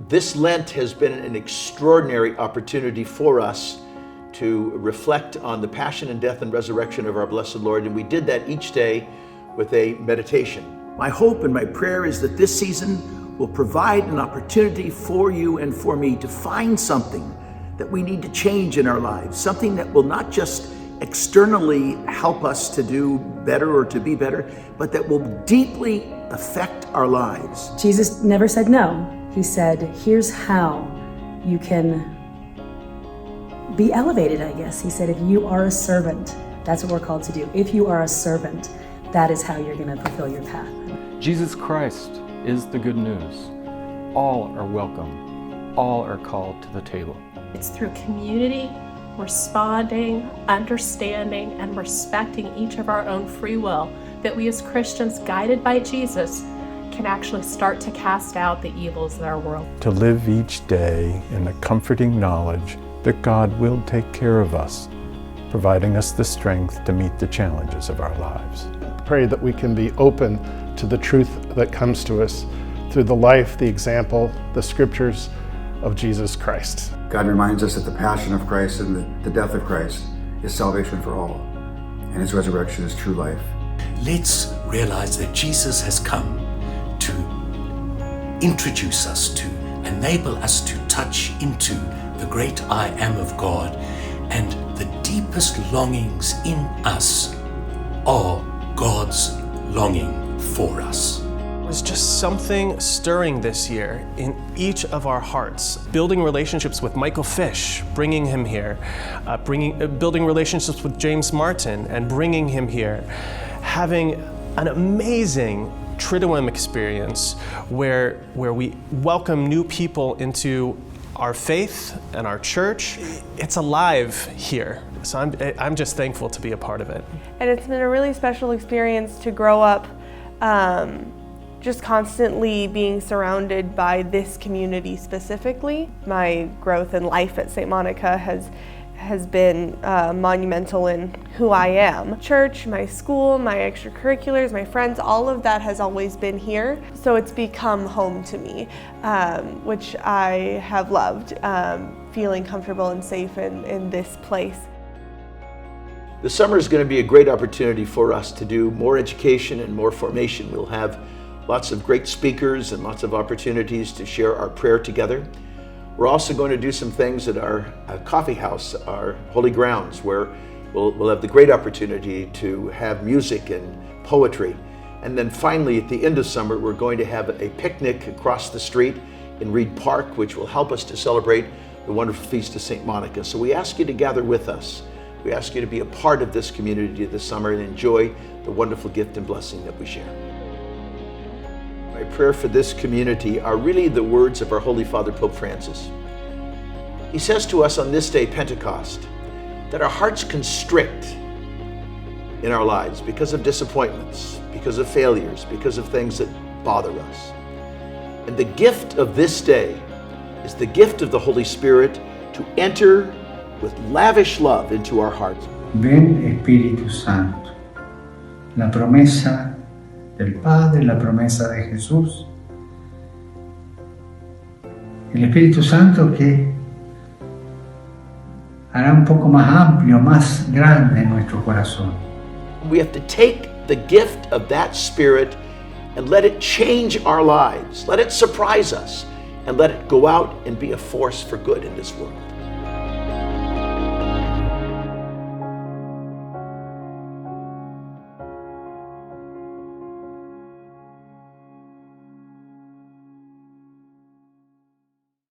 This Lent has been an extraordinary opportunity for us to reflect on the passion and death and resurrection of our blessed Lord, and we did that each day with a meditation. My hope and my prayer is that this season will provide an opportunity for you and for me to find something that we need to change in our lives, something that will not just externally help us to do better or to be better, but that will deeply affect our lives. Jesus never said no. He said, here's how you can be elevated, I guess. He said, if you are a servant, that's what we're called to do. If you are a servant, that is how you're going to fulfill your path. Jesus Christ is the good news. All are welcome. All are called to the table. It's through community, responding, understanding, and respecting each of our own free will that we as Christians, guided by Jesus, can actually start to cast out the evils of our world. To live each day in the comforting knowledge that God will take care of us, providing us the strength to meet the challenges of our lives. Pray that we can be open to the truth that comes to us through the life, the example, the scriptures of Jesus Christ. God reminds us that the passion of Christ and the death of Christ is salvation for all, and his resurrection is true life. Let's realize that Jesus has come to introduce us, to enable us to touch into the great I am of God, and the deepest longings in us are God's longing for us. There's just something stirring this year in each of our hearts. Building relationships with Michael Fish, bringing him here. Building relationships with James Martin and bringing him here. Having an amazing Triduum experience where we welcome new people into our faith and our church. It's alive here. So I'm just thankful to be a part of it. And it's been a really special experience to grow up just constantly being surrounded by this community specifically. My growth in life at St. Monica has been monumental in who I am. Church, my school, my extracurriculars, my friends, all of that has always been here. So it's become home to me, which I have loved, feeling comfortable and safe in this place. The summer is going to be a great opportunity for us to do more education and more formation. We'll have lots of great speakers and lots of opportunities to share our prayer together. We're also going to do some things at our coffee house, our Holy Grounds, where we'll have the great opportunity to have music and poetry. And then finally, at the end of summer, we're going to have a picnic across the street in Reed Park, which will help us to celebrate the wonderful Feast of St. Monica. So we ask you to gather with us. We ask you to be a part of this community this summer and enjoy the wonderful gift and blessing that we share. My prayer for this community are really the words of our Holy Father, Pope Francis. He says to us on this day, Pentecost, that our hearts constrict in our lives because of disappointments, because of failures, because of things that bother us. And the gift of this day is the gift of the Holy Spirit to enter with lavish love into our hearts. Ven Espíritu Santo, la promesa del Padre, la promesa de Jesús. El Espíritu Santo que hará un poco más amplio, más grande nuestro corazón. We have to take the gift of that Spirit and let it change our lives. Let it surprise us and let it go out and be a force for good in this world.